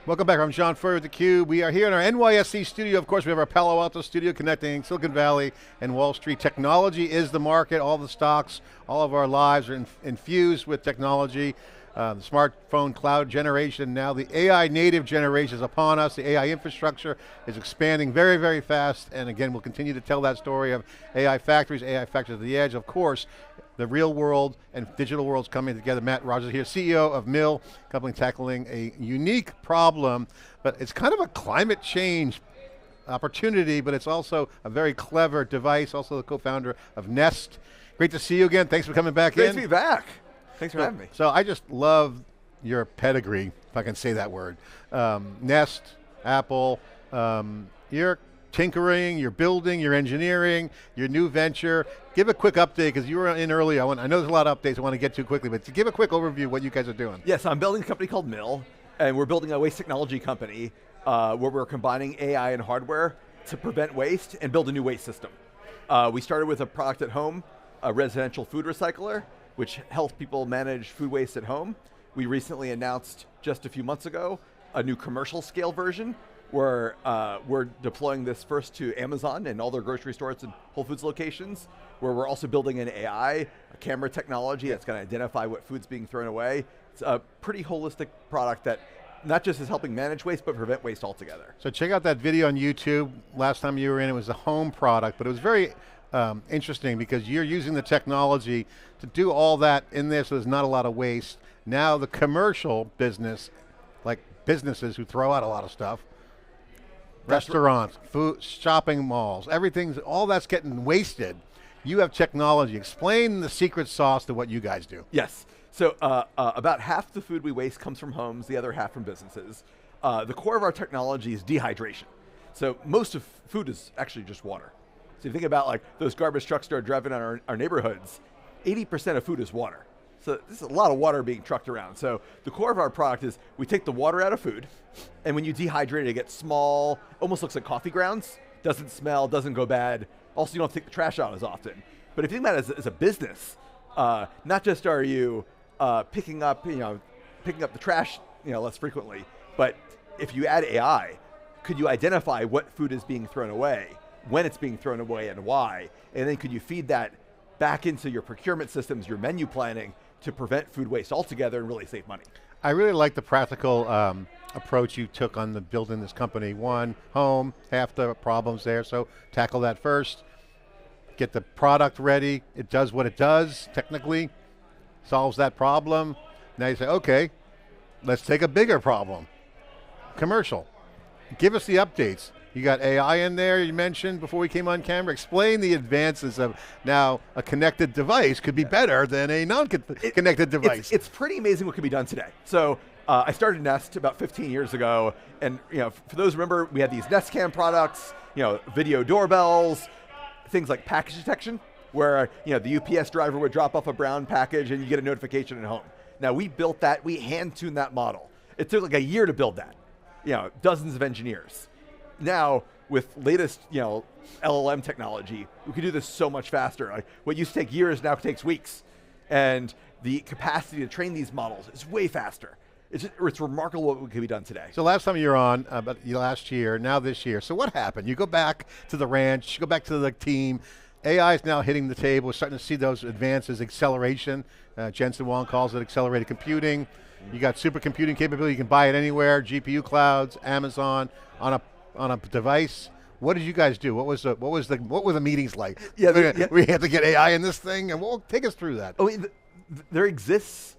Welcome back, I'm John Furrier with theCUBE. We are here in our NYSE studio. Of course, we have our Palo Alto studio connecting Silicon Valley and Wall Street. Technology is the market, all the stocks, all of our lives are infused with technology. The smartphone cloud generation, now the AI native generation is upon us. The AI infrastructure is expanding very, very fast. And again, we'll continue to tell that story of AI factories at the edge. Of course, the real world and digital worlds coming together. Matt Rogers here, CEO of Mill, company tackling a unique problem, but it's kind of a climate change opportunity, but it's also a very clever device, also the co-founder of Nest. Great to see you again, thanks for coming back in. Great to be back. Thanks for having me. So I just love your pedigree, if I can say that word. Nest, Apple, you're tinkering, you're building, you're engineering, your new venture. Give a quick update, because you were in early. I know there's a lot of updates I want to get to quickly, but to give a quick overview of what you guys are doing. Yes, I'm building a company called Mill, and we're building a waste technology company where we're combining AI and hardware to prevent waste and build a new waste system. We started with a product at home, a residential food recycler, which helps people manage food waste at home. We recently announced, just a few months ago, a new commercial scale version where we're deploying this first to Amazon and all their grocery stores and Whole Foods locations, where we're also building an AI, a camera technology that's going to identify what food's being thrown away. It's a pretty holistic product that not just is helping manage waste, but prevent waste altogether. So check out that video on YouTube. Last time you were in, it was a home product, but it was very interesting because you're using the technology to do all that in there, so there's not a lot of waste. Now the commercial business, like businesses who throw out a lot of stuff, restaurants, food, shopping malls, all that's getting wasted. You have technology. Explain the secret sauce to what you guys do. Yes, so about half the food we waste comes from homes, the other half from businesses. The core of our technology is dehydration. So most of food is actually just water. So you think about like those garbage trucks that are driving on our neighborhoods, 80% of food is water. So this is a lot of water being trucked around. So the core of our product is we take the water out of food, and when you dehydrate it, it gets small, almost looks like coffee grounds, doesn't smell, doesn't go bad. Also, you don't take the trash out as often. But if you think about it as a business, not just are you picking up the trash less frequently, but if you add AI, could you identify what food is being thrown away, when it's being thrown away and why, and then could you feed that back into your procurement systems, your menu planning, to prevent food waste altogether and really save money. I really like the practical approach you took on the building this company. One, home, half the problems there, so tackle that first. Get the product ready, it does what it does, technically, solves that problem. Now you say, okay, let's take a bigger problem. Commercial, give us the updates. You got AI in there, you mentioned before we came on camera. Explain the advances of now a connected device could be better than a non-connected device. It's pretty amazing what can be done today. So I started Nest about 15 years ago, and for those who remember, we had these Nest Cam products, video doorbells, things like package detection, where the UPS driver would drop off a brown package and you get a notification at home. Now we built that, we hand-tuned that model. It took like a year to build that, dozens of engineers. Now, with latest LLM technology, we can do this so much faster. Like what used to take years now takes weeks. And the capacity to train these models is way faster. It's remarkable what can be done today. So last time you were on, last year, now this year. So what happened? You go back to the ranch, you go back to the team. AI is now hitting the table. We're starting to see those advances, acceleration. Jensen Huang calls it accelerated computing. You got supercomputing capability. You can buy it anywhere. GPU clouds, Amazon, on a device. What did you guys do? What were the meetings like? We had to get AI in this thing, and take us through that. There exists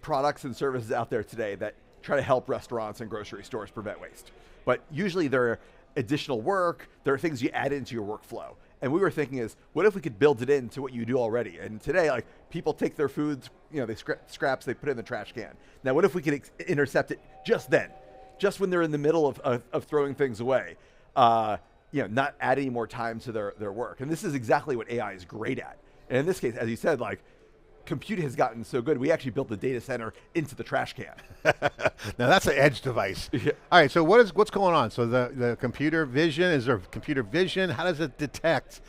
products and services out there today that try to help restaurants and grocery stores prevent waste. But usually there are additional work, there are things you add into your workflow. And we were thinking is, what if we could build it into what you do already? And today, like people take their foods, they scraps, they put it in the trash can. Now what if we could intercept it just then? Just when they're in the middle of throwing things away, not add any more time to their work. And this is exactly what AI is great at. And in this case, as you said, like computing has gotten so good, we actually built the data center into the trash can. Now that's an edge device. Yeah. All right, so what's going on? So the computer vision, is there computer vision? How does it detect?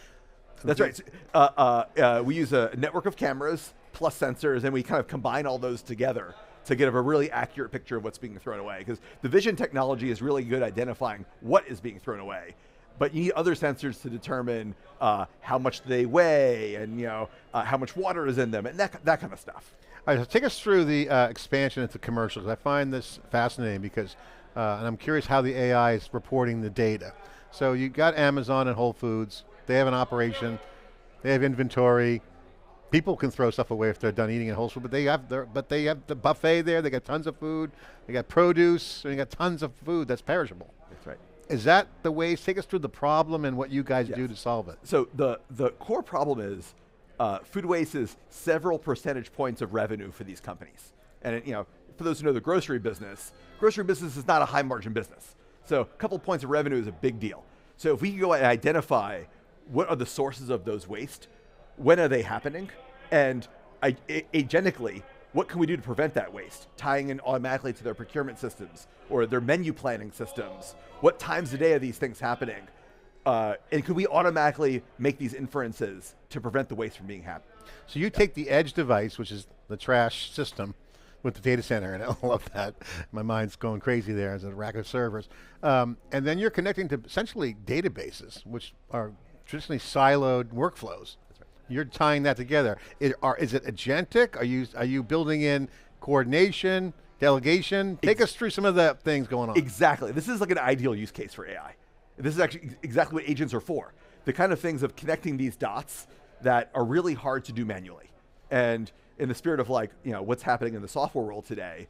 That's right. We use a network of cameras plus sensors, and we kind of combine all those together to get a really accurate picture of what's being thrown away. Because the vision technology is really good at identifying what is being thrown away. But you need other sensors to determine how much they weigh and how much water is in them and that kind of stuff. All right, so take us through the expansion into commercials. I find this fascinating because, and I'm curious how the AI is reporting the data. So you got Amazon and Whole Foods, they have an operation, they have inventory, people can throw stuff away if they're done eating at Whole Foods, but they have the buffet there, they got tons of food, they got produce, and they got tons of food that's perishable. That's right. Is that the way? Take us through the problem and what you guys do to solve it. So the core problem is food waste is several percentage points of revenue for these companies. And for those who know the grocery business is not a high margin business. So a couple points of revenue is a big deal. So if we can go and identify what are the sources of those waste, when are they happening, and agentically, what can we do to prevent that waste? Tying in automatically to their procurement systems or their menu planning systems. What times a day are these things happening? And could we automatically make these inferences to prevent the waste from being happened? So you take the edge device, which is the trash system with the data center, and I love that. My mind's going crazy there as a rack of servers. And then you're connecting to essentially databases, which are traditionally siloed workflows. That's right. You're tying that together. Is it agentic? Are you building in coordination, delegation? Take us through some of the things going on. Exactly. This is like an ideal use case for AI. This is actually exactly what agents are for. The kind of things of connecting these dots that are really hard to do manually. And in the spirit of what's happening in the software world today,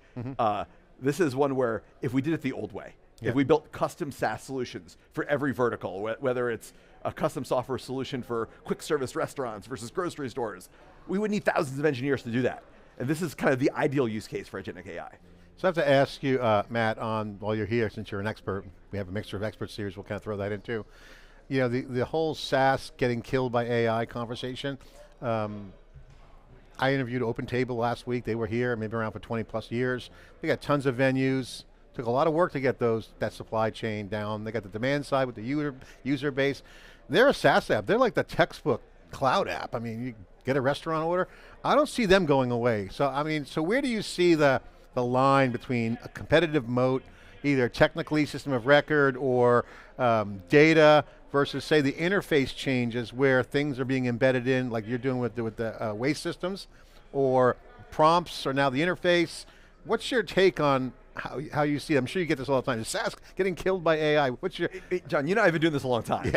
this is one where if we did it the old way, if we built custom SaaS solutions for every vertical, whether it's a custom software solution for quick service restaurants versus grocery stores, we would need thousands of engineers to do that. And this is kind of the ideal use case for agentic AI. So I have to ask you, Matt, while you're here, since you're an expert, we have a mixture of experts series, we'll kind of throw that in too. The whole SaaS getting killed by AI conversation. I interviewed OpenTable last week. They were here, maybe around for 20 plus years. They got tons of venues. Took a lot of work to get that supply chain down. They got the demand side with the user base. They're a SaaS app. They're like the textbook cloud app. I mean, you get a restaurant order. I don't see them going away. So so where do you see the line between a competitive moat, either technically system of record or data, versus say the interface changes where things are being embedded in, like you're doing with the waste systems, or prompts are now the interface? What's your take on how you see it? I'm sure you get this all the time. Is SaaS getting killed by AI? What's your... John, I've been doing this a long time.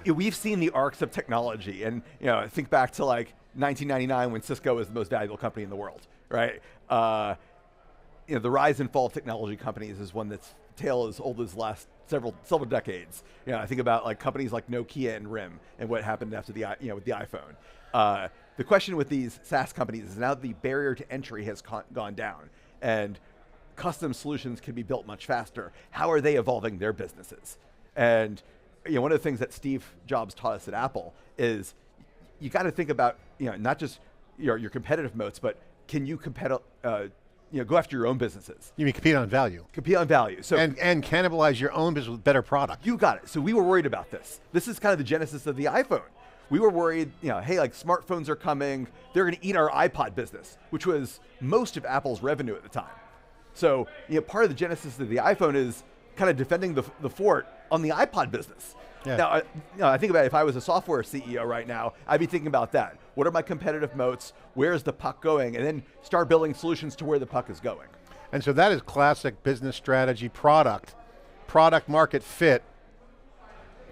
We've seen the arcs of technology, and think back to 1999 when Cisco was the most valuable company in the world, right? The rise and fall of technology companies is one that's tale as old as last several decades. I think about companies like Nokia and RIM and what happened after with the iPhone. The question with these SaaS companies is now the barrier to entry has gone down, and custom solutions can be built much faster. How are they evolving their businesses? And one of the things that Steve Jobs taught us at Apple is you got to think about not just your competitive moats, but can you go after your own businesses. You mean compete on value. Compete on value. So and cannibalize your own business with better product. You got it. So we were worried about this. This is kind of the genesis of the iPhone. We were worried, hey, smartphones are coming. They're going to eat our iPod business, which was most of Apple's revenue at the time. So part of the genesis of the iPhone is kind of defending the fort on the iPod business. Yeah. Now, I think about it, if I was a software CEO right now, I'd be thinking about that. What are my competitive moats? Where's the puck going? And then start building solutions to where the puck is going. And so that is classic business strategy, product market fit.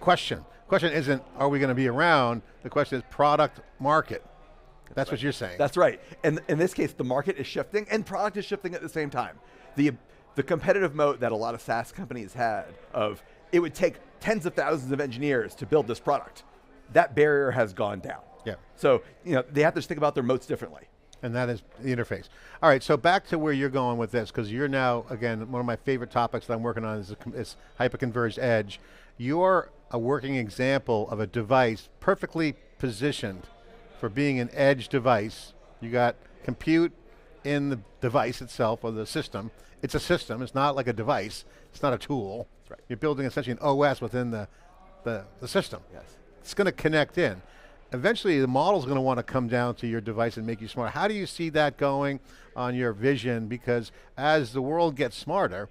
Question isn't, are we going to be around? The question is product market. That's right. What you're saying. That's right. And in this case, the market is shifting and product is shifting at the same time. The competitive moat that a lot of SaaS companies had of it would take tens of thousands of engineers to build this product. That barrier has gone down. Yeah. So, they have to think about their moats differently. And that is the interface. All right, so back to where you're going with this, because you're now, again, one of my favorite topics that I'm working on is hyperconverged edge. You're a working example of a device perfectly positioned for being an edge device. You got compute in the device itself, or the system. It's a system, it's not like a device, it's not a tool. Right. You're building essentially an OS within the system. Yes. It's going to connect in. eventually the model's going to want to come down to your device and make you smarter. How do you see that going on your vision? Because as the world gets smarter,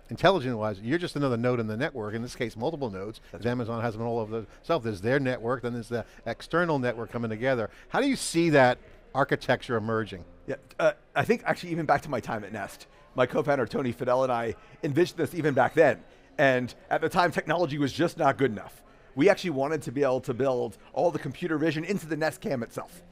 intelligent-wise, you're just another node in the network, in this case multiple nodes, because Amazon has them all over themselves. There's their network, then there's the external network coming together. How do you see that architecture emerging? Yeah, I think actually even back to my time at Nest, my co-founder Tony Fidel and I envisioned this even back then. And at the time, technology was just not good enough. We actually wanted to be able to build all the computer vision into the Nest Cam itself.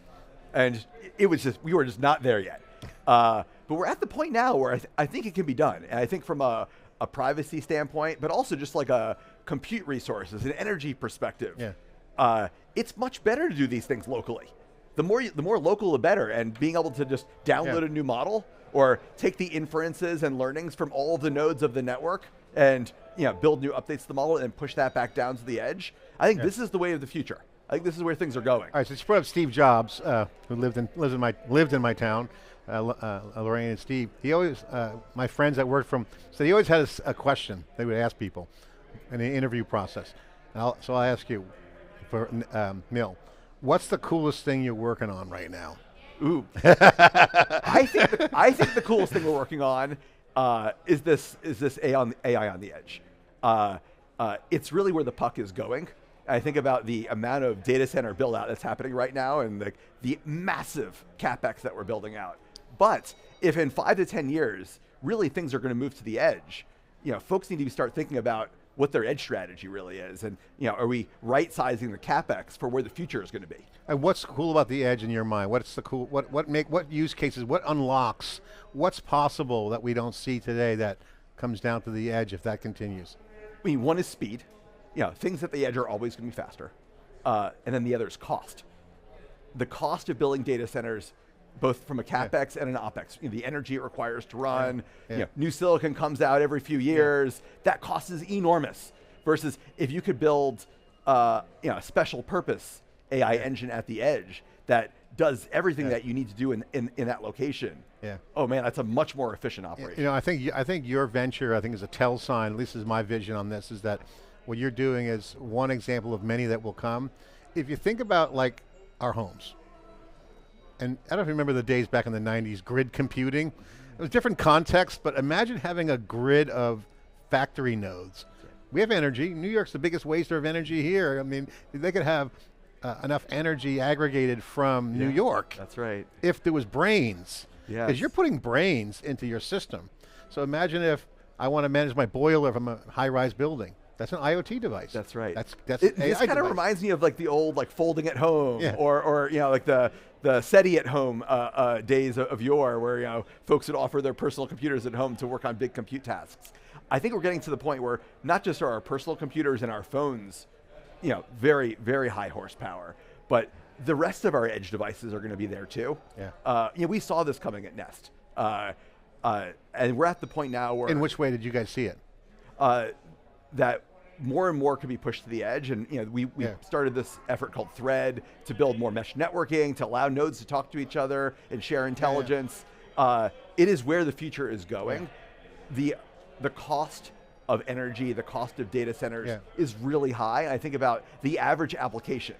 And it was just, we were just not there yet. But we're at the point now where I think it can be done. And I think from a privacy standpoint, but also just like a compute resources, an energy perspective, it's much better to do these things locally. The more local, the better. And being able to just download a new model or take the inferences and learnings from all of the nodes of the network and build new updates to the model and push that back down to the edge. I think this is the way of the future. I think this is where things are going. All right, so you brought up Steve Jobs, who lived in my town, Lorraine and Steve. He always, my friends that worked from, so he always had a question they would ask people in the interview process. So I'll ask you, for Neil, what's the coolest thing you're working on right now? Ooh, I think the coolest thing we're working on is this AI on the edge. It's really where the puck is going. I think about the amount of data center build out that's happening right now and the massive CapEx that we're building out. But if in 5 to 10 years, really things are going to move to the edge, folks need to start thinking about what their edge strategy really is. And are we right-sizing the CapEx for where the future is going to be? And what's cool about the edge in your mind? What's the cool, what use cases, what unlocks, what's possible that we don't see today that comes down to the edge if that continues? I mean, one is speed. Things at the edge are always going to be faster. And then the other is cost. The cost of building data centers, both from a CapEx and an OpEx, the energy it requires to run, new silicon comes out every few years, that cost is enormous. Versus if you could build a special purpose AI engine at the edge that does everything that you need to do in that location. Oh man, that's a much more efficient operation. I think your venture, is a tell sign, at least is my vision on this, is that what you're doing is one example of many that will come. If you think about like our homes, and I don't know if you remember the days back in the 90s, grid computing. It was different context, but imagine having a grid of factory nodes. We have energy. New York's the biggest waster of energy here. I mean, they could have enough energy aggregated from New York. That's right. If there was brains. Because you're putting brains into your system. So imagine if I want to manage my boiler from a high-rise building. That's an IoT device. That's right. That's this kind of reminds me of like the old like folding at home or like the SETI at home days of yore where folks would offer their personal computers at home to work on big compute tasks. I think we're getting to the point where not just are our personal computers and our phones very, very high horsepower, but the rest of our edge devices are going to be there too. We saw this coming at Nest. And we're at the point now where... In which way did you guys see it? That more and more can be pushed to the edge, and we started this effort called Thread to build more mesh networking, to allow nodes to talk to each other and share intelligence. It is where the future is going. The cost of energy, the cost of data centers is really high. I think about the average application.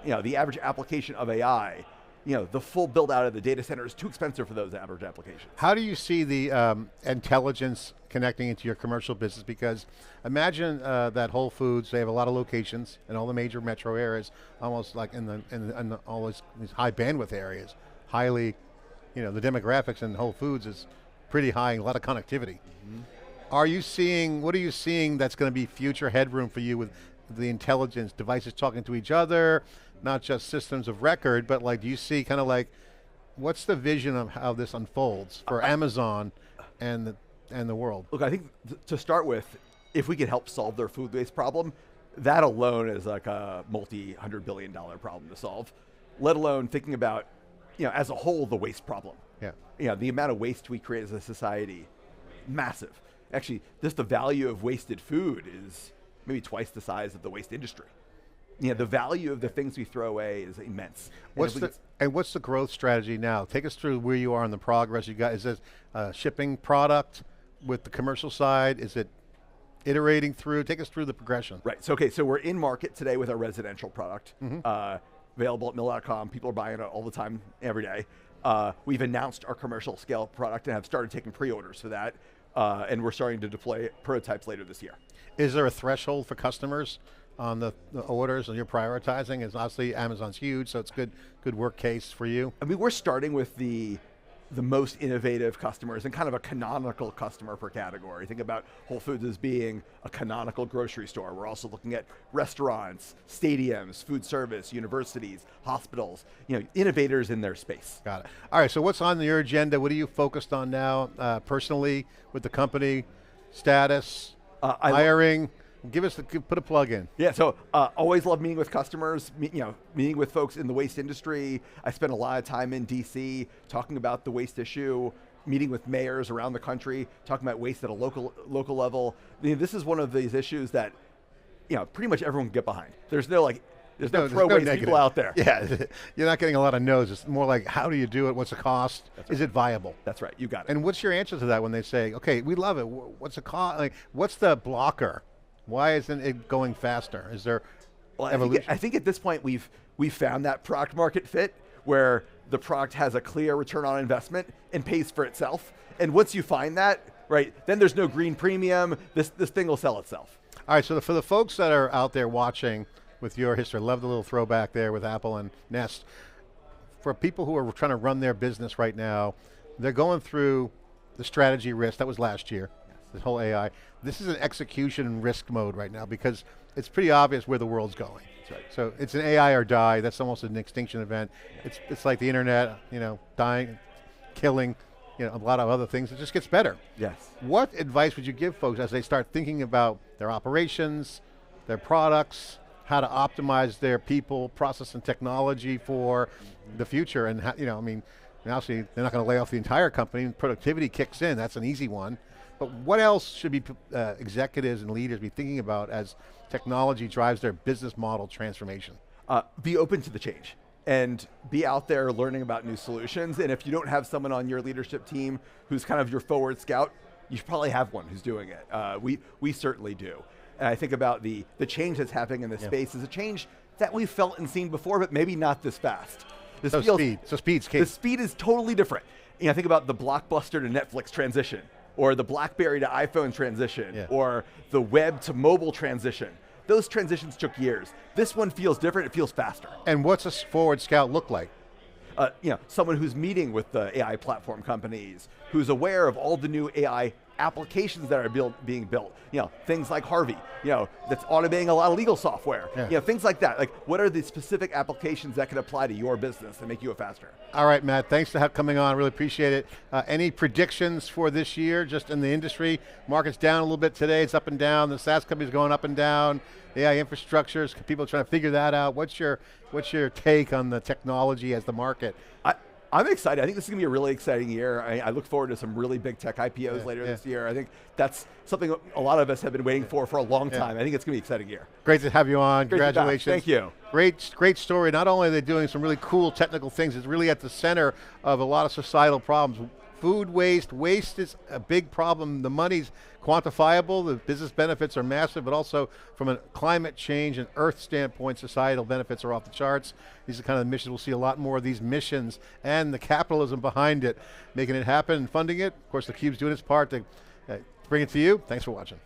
The average application of AI, the full build out of the data center is too expensive for those average applications. How do you see the intelligence connecting into your commercial business? Because imagine that Whole Foods, they have a lot of locations in all the major metro areas, almost like in all these high bandwidth areas, highly, the demographics in Whole Foods is pretty high, a lot of connectivity. What are you seeing that's going to be future headroom for you with the intelligence, devices talking to each other, not just systems of record, but like, do you see kind of like, what's the vision of how this unfolds for Amazon and the world? Look, I think to start with, if we could help solve their food waste problem, that alone is like a multi-$100 billion problem to solve, let alone thinking about, as a whole, the waste problem. The amount of waste we create as a society, massive. Actually, just the value of wasted food is maybe twice the size of the waste industry. The value of the things we throw away is immense. What's the growth strategy now? Take us through where you are in the progress you got. Is this shipping product with the commercial side? Is it iterating through? Take us through the progression. Right, so we're in market today with our residential product. available at mill.com. People are buying it all the time, every day. We've announced our commercial scale product and have started taking pre-orders for that. And we're starting to deploy prototypes later this year. Is there a threshold for customers on the orders that you're prioritizing? Is obviously Amazon's huge, so it's good work case for you. I mean, we're starting with the most innovative customers and kind of a canonical customer per category. Think about Whole Foods as being a canonical grocery store. We're also looking at restaurants, stadiums, food service, universities, hospitals, innovators in their space. Got it. All right, so what's on your agenda? What are you focused on now, personally, with the company, status, hiring? Put a plug in. Yeah, so always love meeting with customers, meeting with folks in the waste industry. I spend a lot of time in DC talking about the waste issue, meeting with mayors around the country, talking about waste at a local level. This is one of these issues that pretty much everyone can get behind. There's no pro-waste people out there. Yeah, you're not getting a lot of no's. It's more like, how do you do it? What's the cost? Right. Is it viable? That's right, you got it. And what's your answer to that when they say, okay, we love it. What's the cost? Like, what's the blocker? Why isn't it going faster? Is there evolution? I think at this point we've found that product market fit where the product has a clear return on investment and pays for itself. And once you find that, right, then there's no green premium. This thing will sell itself. All right, so for the folks that are out there watching with your history, I love the little throwback there with Apple and Nest. For people who are trying to run their business right now, they're going through the strategy risk. That was last year. This whole AI. This is an execution risk mode right now because it's pretty obvious where the world's going. That's right. So it's an AI or die. That's almost an extinction event. It's like the internet, dying, killing, a lot of other things. It just gets better. Yes. What advice would you give folks as they start thinking about their operations, their products, how to optimize their people, process, and technology for the future? And how, obviously they're not going to lay off the entire company. Productivity kicks in. That's an easy one. But what else should be executives and leaders be thinking about as technology drives their business model transformation? Be open to the change and be out there learning about new solutions. And if you don't have someone on your leadership team who's kind of your forward scout, you should probably have one who's doing it. We certainly do. And I think about the change that's happening in this space is a change that we've felt and seen before, but maybe not this fast. Speed's key. The speed is totally different. Think about the Blockbuster to Netflix transition, or the BlackBerry to iPhone transition, or the web to mobile transition. Those transitions took years. This one feels different, it feels faster. And what's a forward scout look like? Someone who's meeting with the AI platform companies, who's aware of all the new AI applications that are being built. Things like Harvey, that's automating a lot of legal software. Things like that. Like, what are the specific applications that can apply to your business and make you faster? All right, Matt, thanks for coming on, really appreciate it. Any predictions for this year, just in the industry? Market's down a little bit today, it's up and down, the SaaS company's going up and down, AI infrastructures, people are trying to figure that out. What's your take on the technology as the market? I'm excited. I think this is going to be a really exciting year. I look forward to some really big tech IPOs later this year. I think that's something a lot of us have been waiting for a long time. I think it's going to be an exciting year. Great to have you on. Great Congratulations. Thank you. Great story. Not only are they doing some really cool technical things, it's really at the center of a lot of societal problems. Food waste is a big problem. The money's quantifiable, the business benefits are massive, but also from a climate change and earth standpoint, societal benefits are off the charts. These are kind of the missions. We'll see a lot more of these missions and the capitalism behind it, making it happen and funding it. Of course, theCUBE's doing its part to bring it to you. Thanks for watching.